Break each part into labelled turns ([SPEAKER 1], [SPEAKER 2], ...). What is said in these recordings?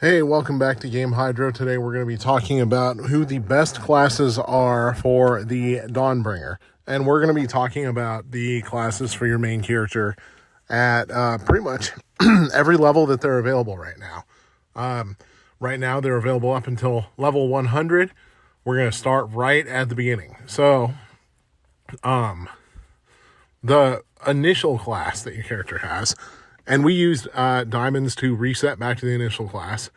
[SPEAKER 1] Hey, welcome back to Game Hydro. Today we're going to be talking about who the best classes are for the Dawnbringer. And we're going to be talking about the classes for your main character at pretty much every level that they're available right now. Right now they're available up until level 100. We're going to start right at the beginning. So the initial class that your character has, and we used diamonds to reset back to the initial class,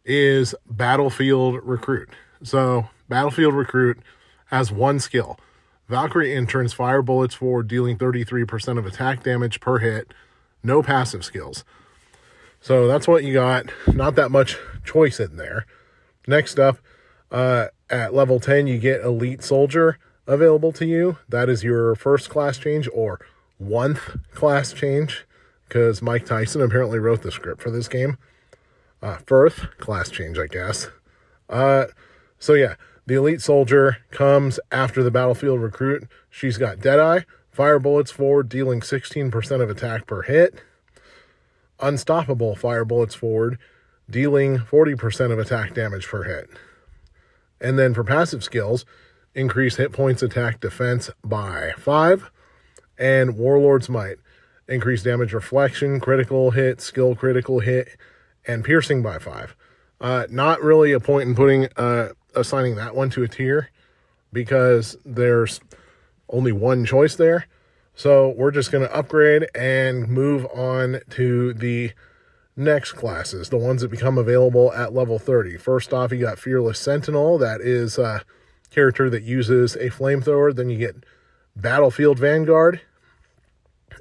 [SPEAKER 1] is Battlefield Recruit. So Battlefield Recruit has one skill. Valkyrie entrance, fire bullets forward, dealing 33% of attack damage per hit. No passive skills. So that's what you got. Not that much choice in there. Next up, at level 10, you get Elite Soldier available to you. That is your first class change or 1th class change, because Mike Tyson apparently wrote the script for this game. First class change, I guess. So yeah, the Elite Soldier comes after the Battlefield Recruit. She's got Deadeye, fire bullets forward, dealing 16% of attack per hit. Unstoppable fire bullets forward, dealing 40% of attack damage per hit. And then for passive skills, increase hit points, attack, defense by 5. And Warlord's Might, increase damage reflection, critical hit, skill critical hit, and piercing by 5. Not really a point in putting assigning that one to a tier, because there's only one choice there. So we're just going to upgrade and move on to the next classes, the ones that become available at level 30. First off, you got Fearless Sentinel. That is a character that uses a flamethrower. Then you get Battlefield Vanguard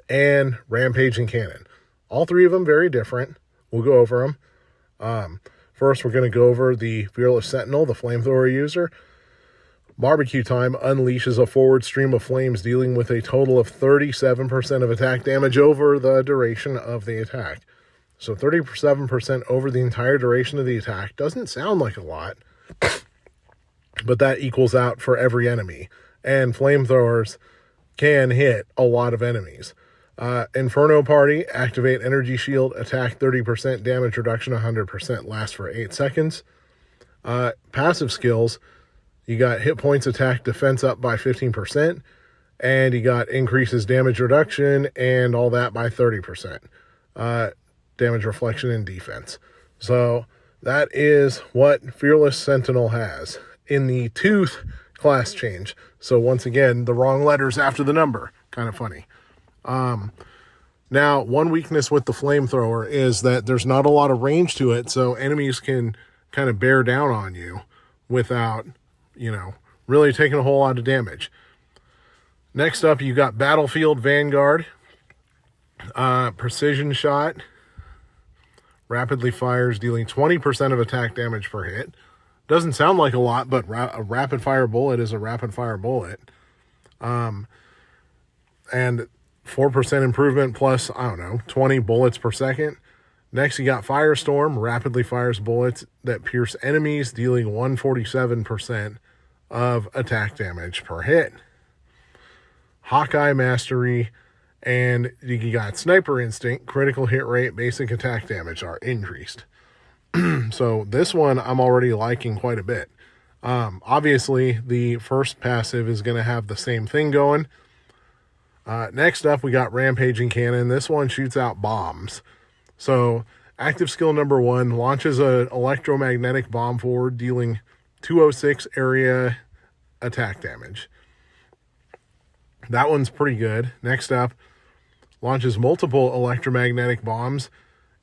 [SPEAKER 1] and Rampaging Cannon. All three of them very different. We'll go over them. First, we're going to go over the Fearless Sentinel, the flamethrower user. Barbecue Time unleashes a forward stream of flames, dealing with a total of 37% of attack damage over the duration of the attack. So 37% over the entire duration of the attack doesn't sound like a lot, but that equals out for every enemy. And flamethrowers can hit a lot of enemies. Inferno Party, activate energy shield, attack 30%, damage reduction 100%, lasts for 8 seconds. Passive skills, you got hit points, attack, defense up by 15%, and you got increases damage reduction and all that by 30%. Damage reflection and defense. So that is what Fearless Sentinel has in the Tooth class change. So once again, the wrong letters after the number. Kind of funny. Now, one weakness with the flamethrower is that there's not a lot of range to it, so enemies can kind of bear down on you without, really taking a whole lot of damage. Next up, you got Battlefield Vanguard. Precision Shot. Rapidly fires, dealing 20% of attack damage per hit. Doesn't sound like a lot, but a rapid fire bullet is a rapid fire bullet. And 4% improvement plus, 20 bullets per second. Next, you got Firestorm. Rapidly fires bullets that pierce enemies, dealing 147% of attack damage per hit. Hawkeye Mastery. And you got Sniper Instinct. Critical hit rate, basic attack damage are increased. So this one I'm already liking quite a bit. Obviously, the first passive is going to have the same thing going. Next up, we got Rampaging Cannon. This one shoots out bombs. So active skill number 1, launches an electromagnetic bomb forward, dealing 206 area attack damage. That one's pretty good. Next up, launches multiple electromagnetic bombs,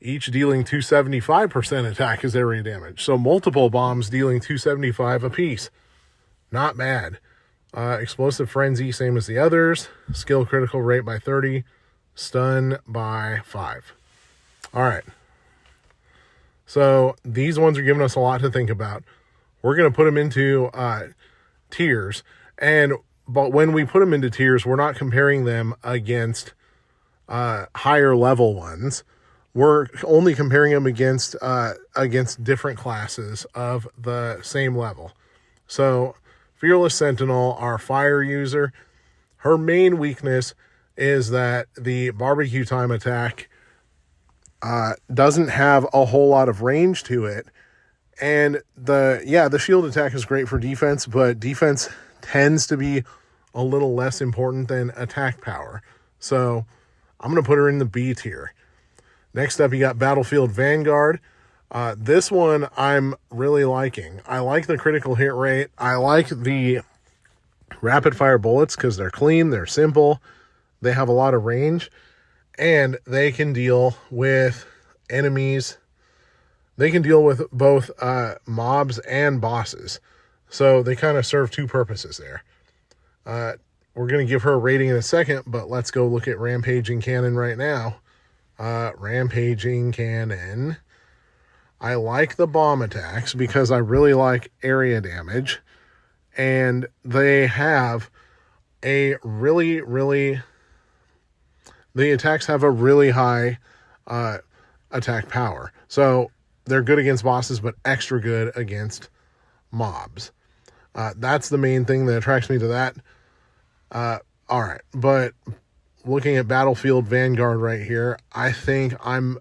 [SPEAKER 1] each dealing 275% attack as area damage. So multiple bombs dealing 275 apiece. Not bad. Explosive Frenzy, same as the others. Skill critical rate by 30. Stun by 5. All right. So these ones are giving us a lot to think about. We're going to put them into tiers. But when we put them into tiers, we're not comparing them against higher level ones. We're only comparing them against different classes of the same level. So Fearless Sentinel, our fire user, her main weakness is that the Barbecue Time attack doesn't have a whole lot of range to it. And the shield attack is great for defense, but defense tends to be a little less important than attack power. So I'm going to put her in the B tier. Next up, you got Battlefield Vanguard. This one I'm really liking. I like the critical hit rate. I like the rapid fire bullets because they're clean, they're simple, they have a lot of range, and they can deal with enemies. They can deal with both mobs and bosses. So they kind of serve two purposes there. We're going to give her a rating in a second, but let's go look at Rampaging Cannon right now. Rampaging Cannon. I like the bomb attacks because I really like area damage. And they have a the attacks have a really high attack power. So they're good against bosses, but extra good against mobs. That's the main thing that attracts me to that. All right, but looking at Battlefield Vanguard right here, I think I'm,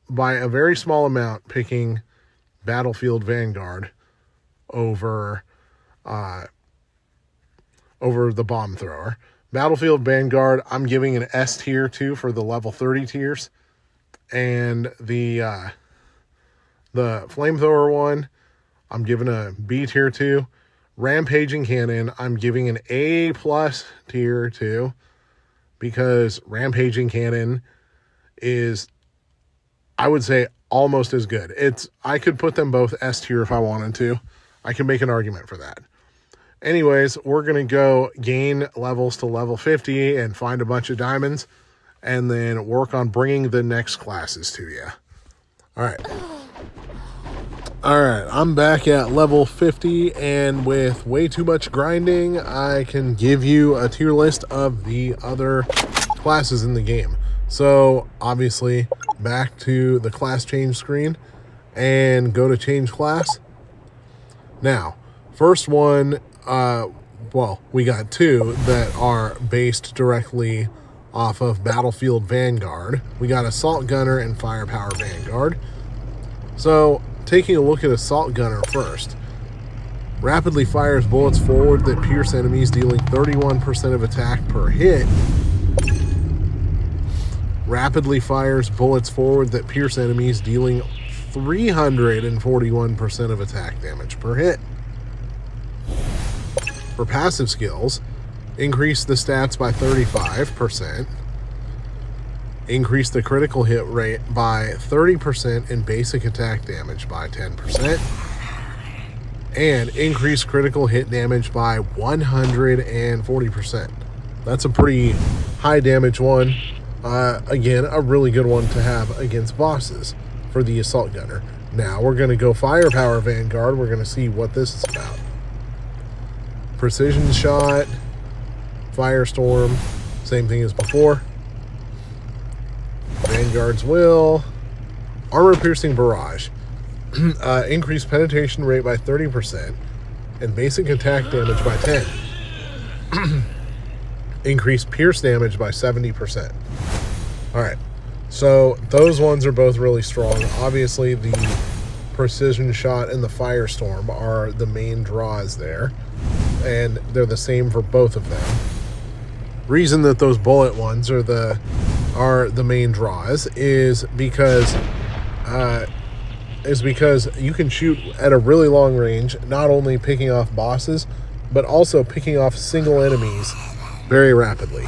[SPEAKER 1] by a very small amount, picking Battlefield Vanguard over the bomb thrower. Battlefield Vanguard, I'm giving an S tier to for the level 30 tiers. And the flamethrower one, I'm giving a B tier to. Rampaging Cannon, I'm giving an A+ tier to, because Rampaging Cannon is, I would say, almost as good. I could put them both S tier if I wanted to. I can make an argument for that. Anyways, we're going to go gain levels to level 50 and find a bunch of diamonds, and then work on bringing the next classes to you. All right. I'm back at level 50, and with way too much grinding, I can give you a tier list of the other classes in the game. So, obviously, back to the class change screen, and go to change class. Now, first one, we got two that are based directly off of Battlefield Vanguard. We got Assault Gunner and Firepower Vanguard. So, taking a look at Assault Gunner first. Rapidly fires bullets forward that pierce enemies, dealing 31% of attack per hit. Rapidly fires bullets forward that pierce enemies, dealing 341% of attack damage per hit. For passive skills, increase the stats by 35%. Increase the critical hit rate by 30% and basic attack damage by 10%. And increase critical hit damage by 140%. That's a pretty high damage one. Again, a really good one to have against bosses for the Assault Gunner. Now we're going to go Firepower Vanguard. We're going to see what this is about. Precision Shot, Firestorm, same thing as before. Vanguard's Will, Armor Piercing Barrage, increase penetration rate by 30% and basic attack damage by 10. Increase pierce damage by 70%. Alright, so those ones are both really strong. Obviously, the Precision Shot and the Firestorm are the main draws there, and they're the same for both of them. Reason that those bullet ones are the main draws is because you can shoot at a really long range, not only picking off bosses, but also picking off single enemies very rapidly.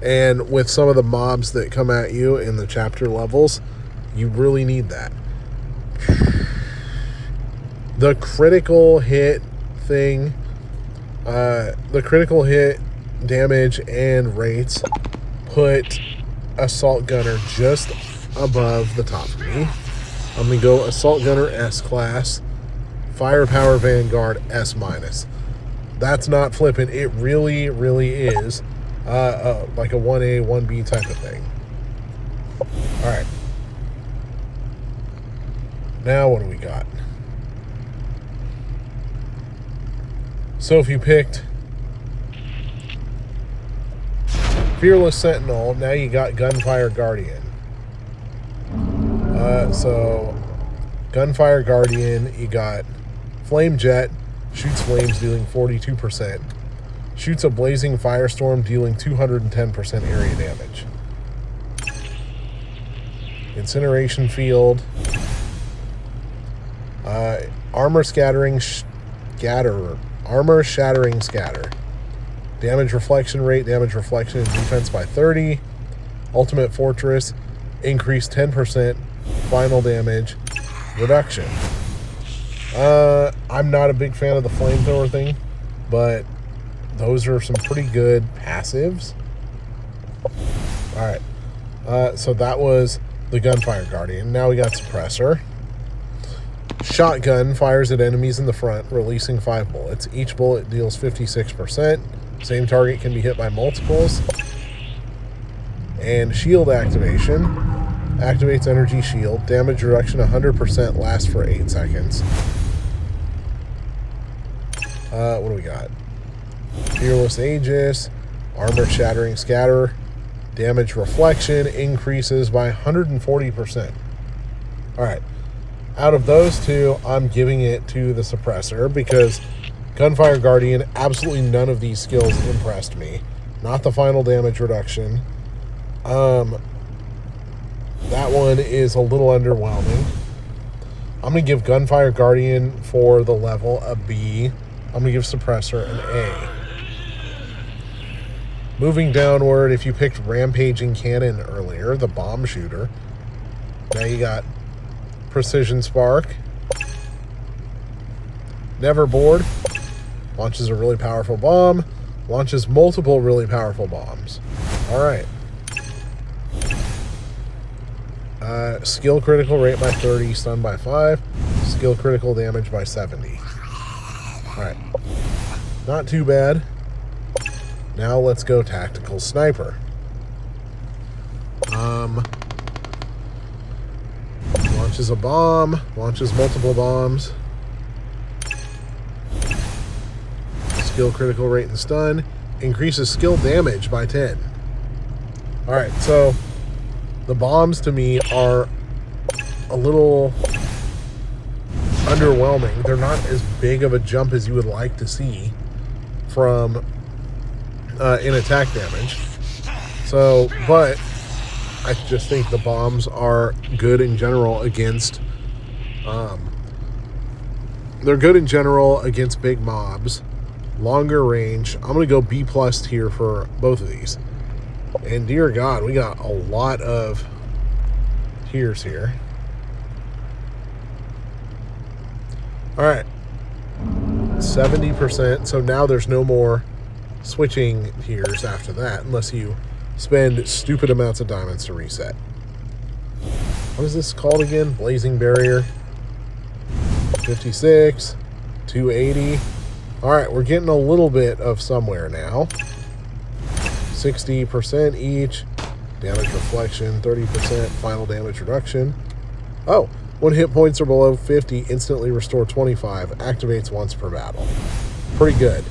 [SPEAKER 1] And with some of the mobs that come at you in the chapter levels, you really need that. The critical hit thing, the critical hit damage and rates put Assault Gunner just above the top of me. I'm going to go Assault Gunner S class, Firepower Vanguard S-. That's not flippant. It really, really is like a 1A, 1B type of thing. All right. Now what do we got? So if you picked Fearless Sentinel, now you got Gunfire Guardian. So Gunfire Guardian, you got Flame Jet, shoots flames dealing 42%. Shoots a blazing firestorm dealing 210% area damage. Incineration Field. Armor Shattering Scatter. Damage reflection rate, damage reflection and defense by 30. Ultimate Fortress, increase 10% final damage reduction. I'm not a big fan of the flamethrower thing, but those are some pretty good passives. Alright. So that was the Gunfire Guardian. Now we got Suppressor. Shotgun fires at enemies in the front, releasing 5 bullets. Each bullet deals 56%. Same target can be hit by multiples. And Shield Activation. Activates Energy Shield. Damage reduction 100%, lasts for 8 seconds. What do we got? Fearless Aegis. Armor Shattering Scatter. Damage reflection increases by 140%. Alright. Out of those two, I'm giving it to the Suppressor because Gunfire Guardian, absolutely none of these skills impressed me. Not the final damage reduction. That one is a little underwhelming. I'm going to give Gunfire Guardian for the level a B. I'm going to give Suppressor an A. Moving downward, if you picked Rampaging Cannon earlier, the bomb shooter, now you got Precision Spark. Never Bored. Launches a really powerful bomb. Launches multiple really powerful bombs. Alright. Skill critical rate by 30, stun by 5. Skill critical damage by 70. Alright. Not too bad. Now let's go Tactical Sniper. Launches a bomb. Launches multiple bombs. Skill critical rate and stun. Increases skill damage by 10. Alright, so the bombs to me are a little underwhelming. They're not as big of a jump as you would like to see from in attack damage. So, but I just think the bombs are good in general against they're good in general against big mobs. Longer range. I'm going to go B+ tier for both of these. And dear God, we got a lot of tiers here. Alright. 70%. So now there's no more switching tiers after that, unless you spend stupid amounts of diamonds to reset. What is this called again? Blazing Barrier. 56. 280. Alright, we're getting a little bit of somewhere now. 60% each. Damage reflection, 30% final damage reduction. Oh, when hit points are below 50, instantly restore 25. Activates once per battle. Pretty good.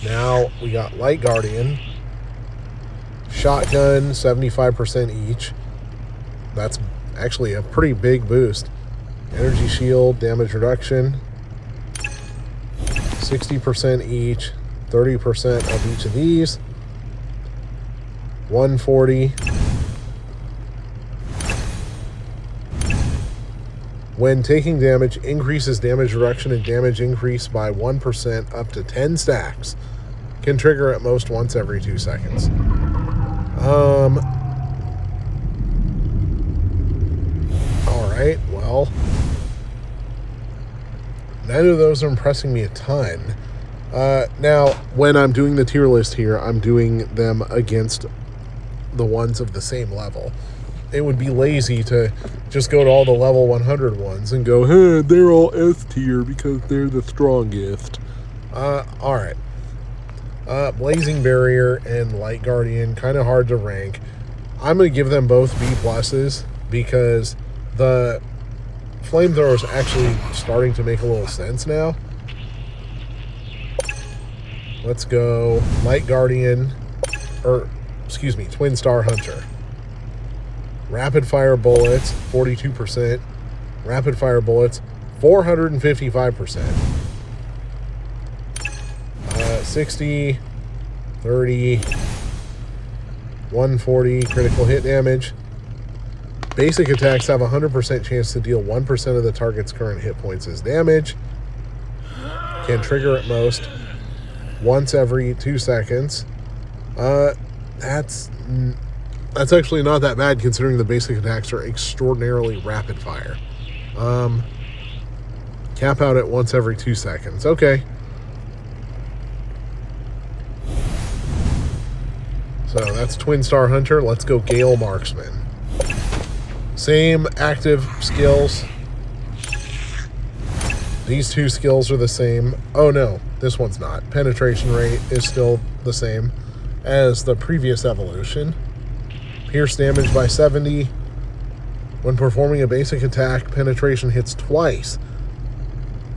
[SPEAKER 1] Now we got Light Guardian. Shotgun, 75% each. That's actually a pretty big boost. Energy Shield, damage reduction. 60% each. 30% of each of these. 140. When taking damage, increases damage reduction and damage increase by 1% up to 10 stacks. Can trigger at most once every 2 seconds. Alright, well, neither of those are impressing me a ton. Now, when I'm doing the tier list here, I'm doing them against the ones of the same level. It would be lazy to just go to all the level 100 ones and go, hey, they're all S tier because they're the strongest. Alright. Blazing Barrier and Light Guardian, kind of hard to rank. I'm going to give them both B+ because the flamethrower is actually starting to make a little sense now. Let's go Light Guardian, or excuse me, Twin Star Hunter. Rapid fire bullets, 42%. Rapid fire bullets, 455%. 60, 30, 140 critical hit damage. Basic attacks have a 100% chance to deal 1% of the target's current hit points as damage. Can trigger at most once every 2 seconds. That's actually not that bad considering the basic attacks are extraordinarily rapid fire. Cap out at once every 2 seconds. Okay. So that's Twin Star Hunter. Let's go Gale Marksman. Same active skills. These two skills are the same. Oh no, this one's not. Penetration rate is still the same as the previous evolution. Pierce damage by 70. When performing a basic attack, penetration hits twice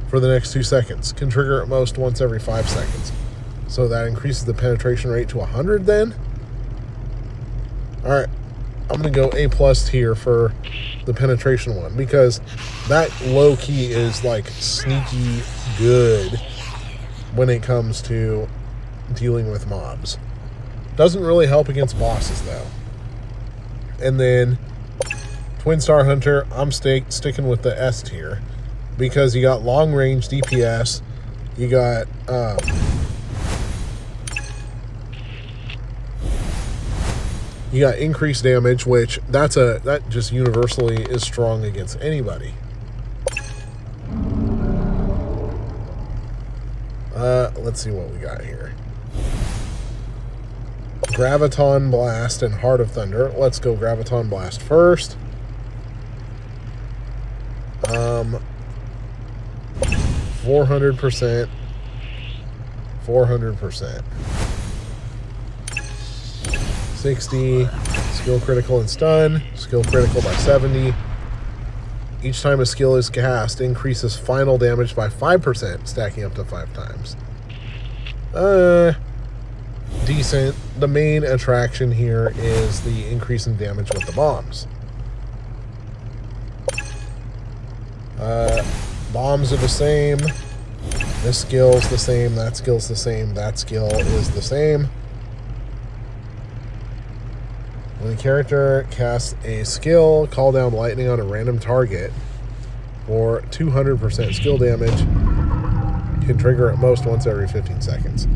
[SPEAKER 1] for the next 2 seconds. Can trigger at most once every 5 seconds. So that increases the penetration rate to 100 then? Alright, I'm going to go A+ tier for the penetration one because that low-key is like sneaky good when it comes to dealing with mobs. Doesn't really help against bosses though. And then Twin Star Hunter, I'm sticking with the S tier because you got long range DPS, you got increased damage, which that just universally is strong against anybody. Let's see what we got here. Graviton Blast and Heart of Thunder. Let's go Graviton Blast first. 400%. 400%. 60. Skill critical and stun. Skill critical by 70. Each time a skill is cast, increases final damage by 5%, stacking up to 5 times. Decent. The main attraction here is the increase in damage with the bombs. Bombs are the same. This skill's the same. That skill's the same. That skill is the same. When a character casts a skill, call down lightning on a random target for 200% skill damage. Can trigger at most once every 15 seconds.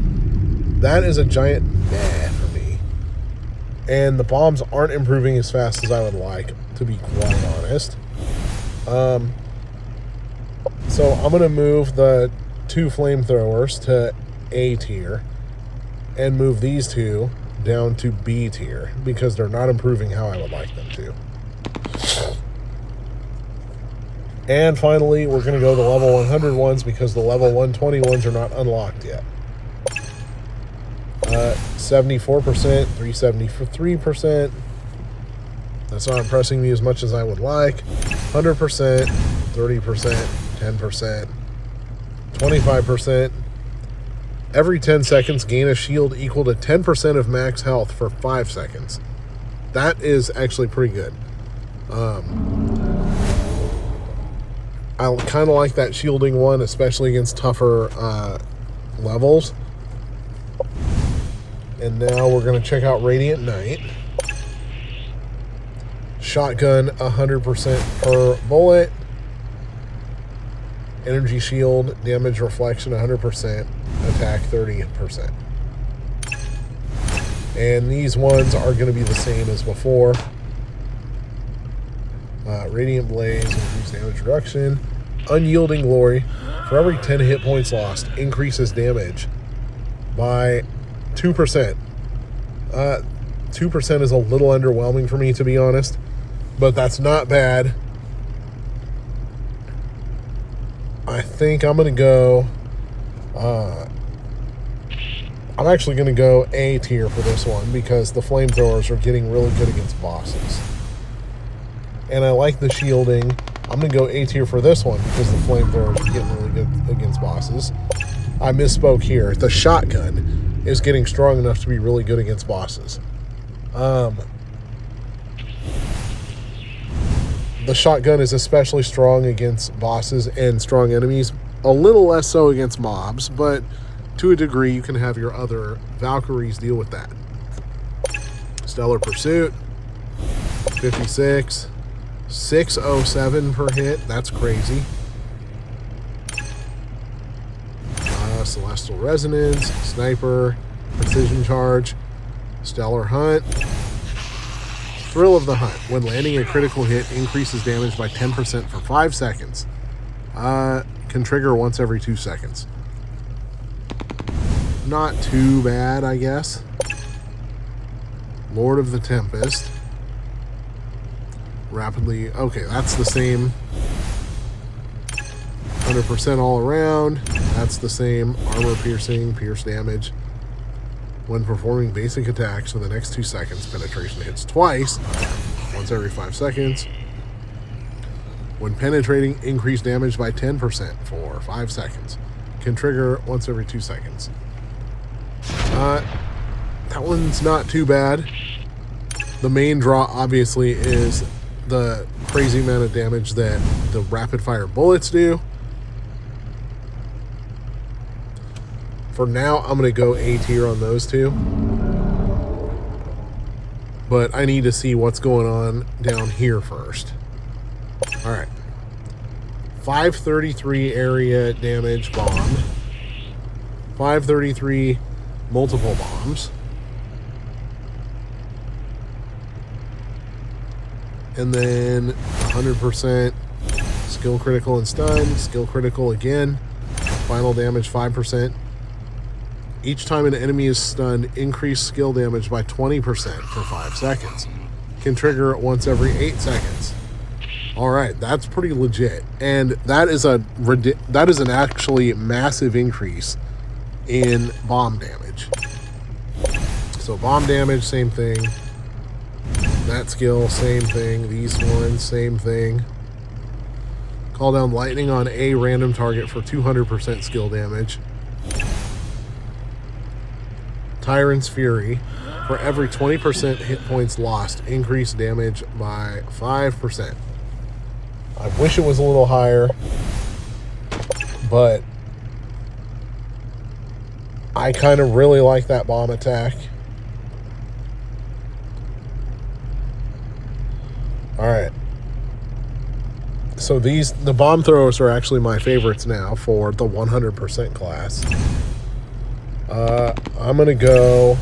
[SPEAKER 1] That is a giant meh for me. And the bombs aren't improving as fast as I would like, to be quite honest. So I'm going to move the 2 flamethrowers to A tier and move these 2 down to B tier because they're not improving how I would like them to. And finally, we're going to go the level 100 ones because the level 120 ones are not unlocked yet. 74%, 373%. That's not impressing me as much as I would like. 100%, 30%, 10%, 25%. Every 10 seconds, gain a shield equal to 10% of max health for 5 seconds. That is actually pretty good. I kind of like that shielding one, especially against tougher levels. And now we're going to check out Radiant Knight. Shotgun, 100% per bullet. Energy shield, damage reflection, 100%. Attack, 30%. And these ones are going to be the same as before. Radiant Blaze, increased damage reduction. Unyielding Glory, for every 10 hit points lost, increases damage by 2%. 2% is a little underwhelming for me, to be honest, but that's not bad. I think I'm going to go... I'm actually going to go A tier for this one because the flamethrowers are getting really good against bosses. And I like the shielding. I'm going to go A tier for this one because the flamethrowers are getting really good against bosses. I misspoke here. The shotgun is getting strong enough to be really good against bosses. The shotgun is especially strong against bosses and strong enemies. A little less so against mobs, but to a degree, you can have your other Valkyries deal with that. Stellar Pursuit, 56, 607 per hit. That's crazy. Celestial Resonance, Sniper, Precision Charge, Stellar Hunt. Thrill of the Hunt. When landing a critical hit, increases damage by 10% for 5 seconds. Can trigger once every 2 seconds. Not too bad, I guess. Lord of the Tempest. Rapidly... Okay, that's the same. 100% all around. That's the same. Armor piercing, pierce damage. When performing basic attacks for the next 2 seconds, penetration hits twice, once every 5 seconds. When penetrating, increase damage by 10% for 5 seconds. Can trigger once every 2 seconds. That one's not too bad. The main draw, obviously, is the crazy amount of damage that the rapid-fire bullets do. For now, I'm going to go A tier on those two. But I need to see what's going on down here first. Alright. 533 area damage bomb. 533 multiple bombs. And then 100% skill critical and stun. Skill critical again. Final damage 5%. Each time an enemy is stunned, increase skill damage by 20% for 5 seconds. Can trigger once every 8 seconds. All right, that's pretty legit, and that is an actually massive increase in bomb damage. So bomb damage, same thing. That skill, same thing. These ones, same thing. Call down lightning on a random target for 200% skill damage. Tyrant's Fury. For every 20% hit points lost, increase damage by 5%. I wish it was a little higher, but I kind of really like that bomb attack. Alright. So the bomb throwers are actually my favorites now for the 100% class. I'm going to go...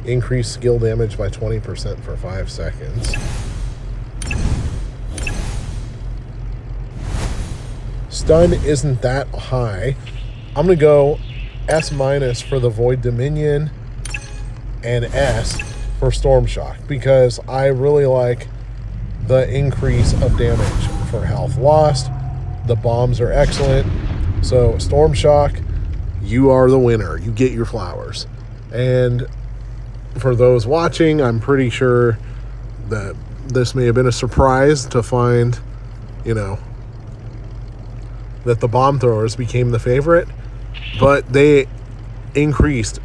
[SPEAKER 1] increase skill damage by 20% for 5 seconds. Stun isn't that high. I'm going to go S- for the Void Dominion and S for Storm Shock because I really like the increase of damage for health lost. The bombs are excellent. So Storm Shock, you are the winner. You get your flowers. And for those watching, I'm pretty sure that this may have been a surprise to find, that the bomb throwers became the favorite, but they increased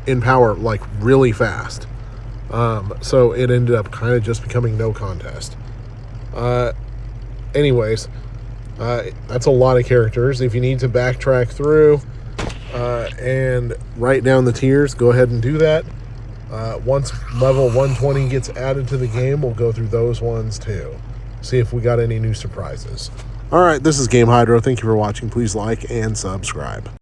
[SPEAKER 1] in power like really fast. So it ended up kind of just becoming no contest. Anyways, that's a lot of characters. If you need to backtrack through and write down the tiers, go ahead and do that. Once level 120 gets added to the game, we'll go through those ones too. See if we got any new surprises. All right, this is Game Hydro. Thank you for watching. Please like and subscribe.